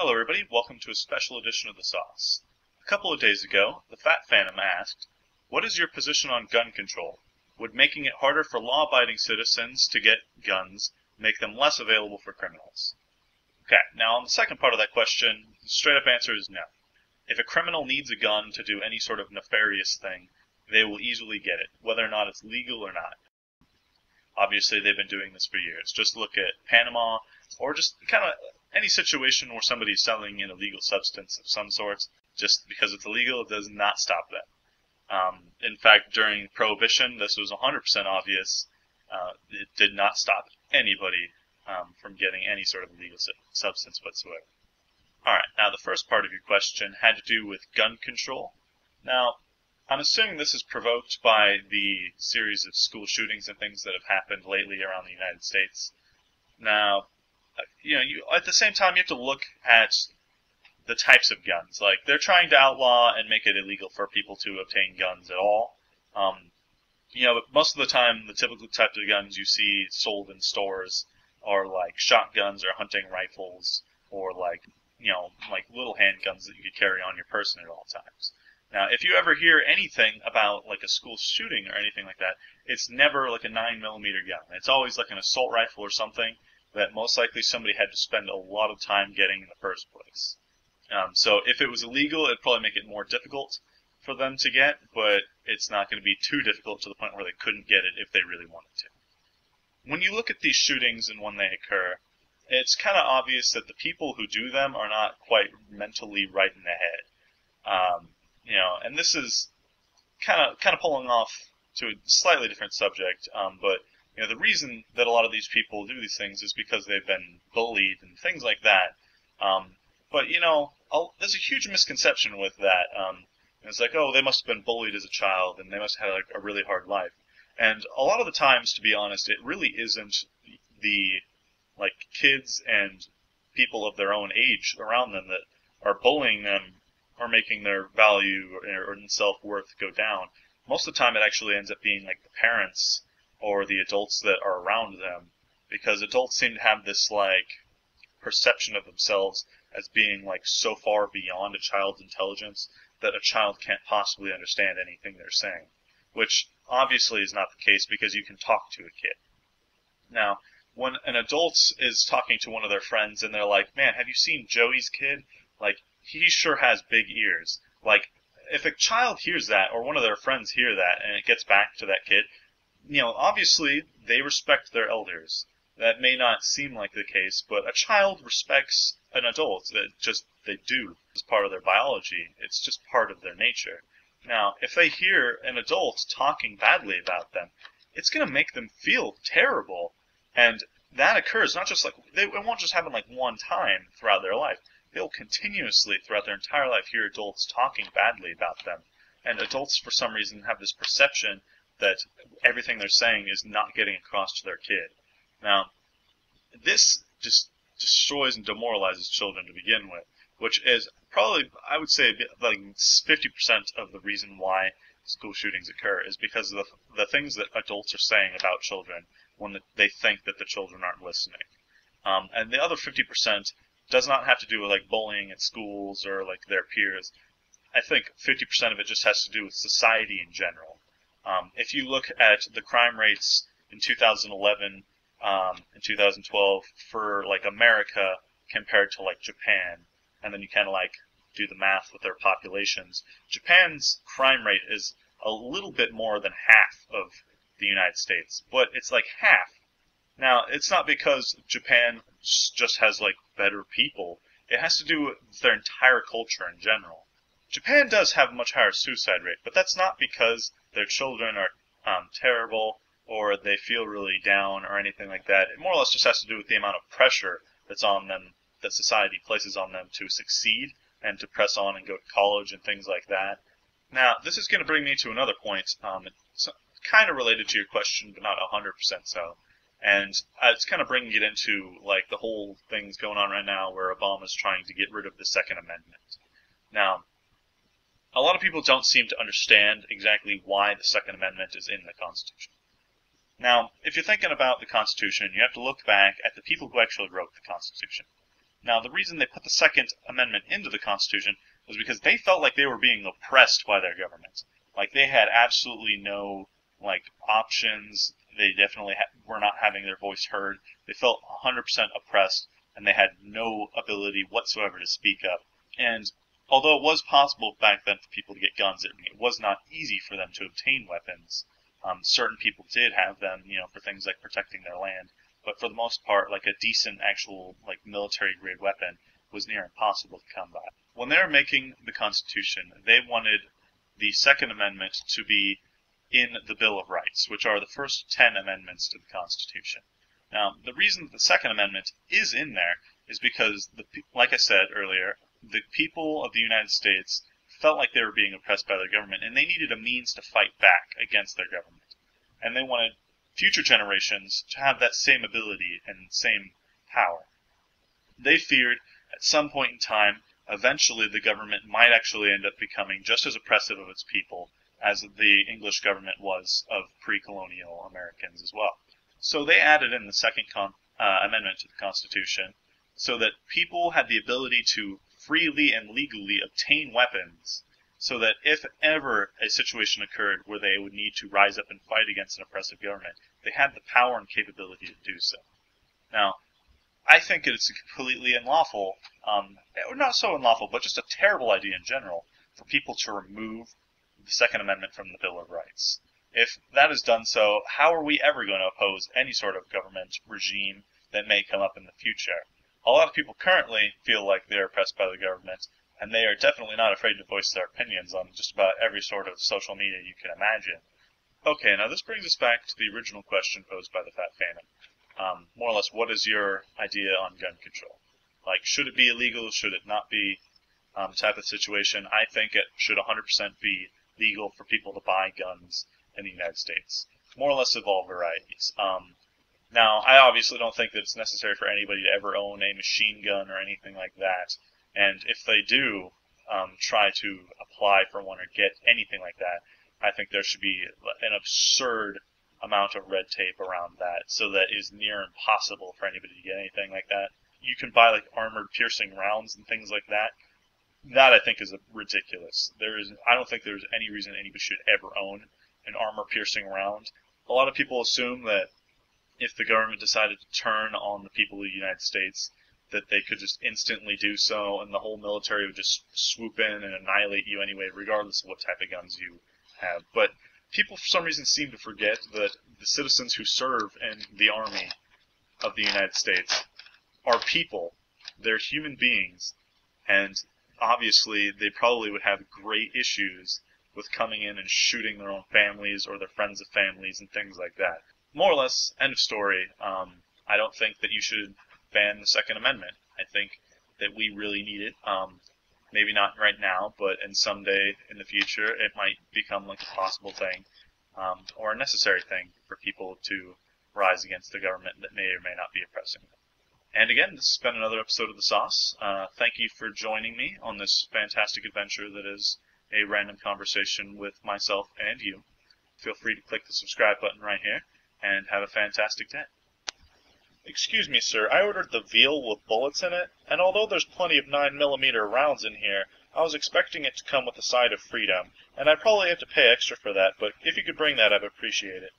Hello everybody, welcome to a special edition of The Sauce. A couple of days ago, the Fat Phantom asked, what is your position on gun control? Would making it harder for law-abiding citizens to get guns make them less available for criminals? Okay, now on the second part of that question, the straight-up answer is no. If a criminal needs a gun to do any sort of nefarious thing, they will easily get it, whether or not it's legal or not. Obviously, they've been doing this for years. Just look at Panama, or just kind of any situation where somebody's selling an illegal substance of some sort. Just because it's illegal, it does not stop them. In fact, during Prohibition, this was 100% obvious. It did not stop anybody from getting any sort of illegal substance whatsoever. Alright, now the first part of your question had to do with gun control. Now, I'm assuming this is provoked by the series of school shootings and things that have happened lately around the United States. Now, at the same time, you have to look at the types of guns. Like, they're trying to outlaw and make it illegal for people to obtain guns at all. But most of the time, the typical type of guns you see sold in stores are like shotguns or hunting rifles, or like little handguns that you could carry on your person at all times. Now, if you ever hear anything about like a school shooting or anything like that, it's never like a 9mm gun. It's always like an assault rifle or something that most likely somebody had to spend a lot of time getting in the first place. So if it was illegal, it'd probably make it more difficult for them to get, but it's not going to be too difficult to the point where they couldn't get it if they really wanted to. When you look at these shootings and when they occur, it's kind of obvious that the people who do them are not quite mentally right in the head. And this is kind of pulling off to a slightly different subject, but the reason that a lot of these people do these things is because they've been bullied and things like that. But there's a huge misconception with that. It's like, oh, they must have been bullied as a child and they must have had like a really hard life. And a lot of the times, to be honest, it really isn't the kids and people of their own age around them that are bullying them or making their value or self-worth go down. Most of the time, it actually ends up being like the parents or the adults that are around them, because adults seem to have this perception of themselves as being so far beyond a child's intelligence that a child can't possibly understand anything they're saying, which obviously is not the case because you can talk to a kid. Now, when an adult is talking to one of their friends and they're like, man, have you seen Joey's kid? He sure has big ears. If a child hears that, or one of their friends hear that, and it gets back to that kid, obviously they respect their elders. That may not seem like the case, but a child respects an adult. They do. It's part of their biology. It's just part of their nature. Now, if they hear an adult talking badly about them, it's going to make them feel terrible. And that occurs not just it won't just happen one time throughout their life. They'll continuously, throughout their entire life, hear adults talking badly about them. And adults, for some reason, have this perception that everything they're saying is not getting across to their kid. Now, this just destroys and demoralizes children to begin with, which is probably, I would say, 50% of the reason why school shootings occur, is because of the things that adults are saying about children when they think that the children aren't listening. And the other 50% does not have to do with bullying at schools or their peers. I think 50% of it just has to do with society in general. If you look at the crime rates in 2011 and 2012 for America compared to Japan, and then you kind of do the math with their populations, Japan's crime rate is a little bit more than half of the United States, but it's half. Now, it's not because Japan just has better people. It has to do with their entire culture in general. Japan does have a much higher suicide rate, but that's not because their children are terrible or they feel really down or anything like that. It more or less just has to do with the amount of pressure that's on them, that society places on them to succeed and to press on and go to college and things like that. Now, this is going to bring me to another point. It's kind of related to your question, but not 100% so. And it's kind of bringing it into the whole thing's going on right now where Obama's trying to get rid of the Second Amendment. Now, a lot of people don't seem to understand exactly why the Second Amendment is in the Constitution. Now, if you're thinking about the Constitution, you have to look back at the people who actually wrote the Constitution. Now, the reason they put the Second Amendment into the Constitution was because they felt like they were being oppressed by their government. Like, they had absolutely no, options. They definitely were not having their voice heard. They felt 100% oppressed, and they had no ability whatsoever to speak up. And although it was possible back then for people to get guns, it was not easy for them to obtain weapons. Certain people did have them, for things like protecting their land. But for the most part, a decent actual, military-grade weapon was near impossible to come by. When they were making the Constitution, they wanted the Second Amendment to be in the Bill of Rights, which are the first 10 amendments to the Constitution. Now, the reason that the Second Amendment is in there is because, like I said earlier, the people of the United States felt like they were being oppressed by their government, and they needed a means to fight back against their government. And they wanted future generations to have that same ability and same power. They feared at some point in time, eventually the government might actually end up becoming just as oppressive of its people as the English government was of pre-colonial Americans as well. So they added in the Second Amendment to the Constitution so that people had the ability to freely and legally obtain weapons, so that if ever a situation occurred where they would need to rise up and fight against an oppressive government, they had the power and capability to do so. Now, I think it's completely unlawful, or not so unlawful, but just a terrible idea in general, for people to remove the Second Amendment from the Bill of Rights. If that is done so, how are we ever going to oppose any sort of government regime that may come up in the future? A lot of people currently feel like they're oppressed by the government, and they are definitely not afraid to voice their opinions on just about every sort of social media you can imagine. Okay, now this brings us back to the original question posed by the Fat Phantom. More or less, what is your idea on gun control? Should it be illegal? Should it not be? Type of situation. I think it should 100% be legal for people to buy guns in the United States. More or less of all varieties. Now, I obviously don't think that it's necessary for anybody to ever own a machine gun or anything like that. And if they do try to apply for one or get anything like that, I think there should be an absurd amount of red tape around that, so that it is near impossible for anybody to get anything like that. You can buy armored piercing rounds and things like that. That I think is ridiculous. I don't think there's any reason anybody should ever own an armor piercing round. A lot of people assume that if the government decided to turn on the people of the United States, that they could just instantly do so, and the whole military would just swoop in and annihilate you anyway, regardless of what type of guns you have. But people, for some reason, seem to forget that the citizens who serve in the army of the United States are people. They're human beings, and obviously they probably would have great issues with coming in and shooting their own families or their friends' families and things like that. More or less, end of story. I don't think that you should ban the Second Amendment. I think that we really need it. Maybe not right now, but in someday in the future, it might become a possible thing, or a necessary thing for people to rise against the government that may or may not be oppressing them. And again, this has been another episode of The Sauce. Thank you for joining me on this fantastic adventure that is a random conversation with myself and you. Feel free to click the subscribe button right here, and have a fantastic day. Excuse me, sir, I ordered the veal with bullets in it, and although there's plenty of 9mm rounds in here, I was expecting it to come with a side of freedom, and I'd probably have to pay extra for that, but if you could bring that, I'd appreciate it.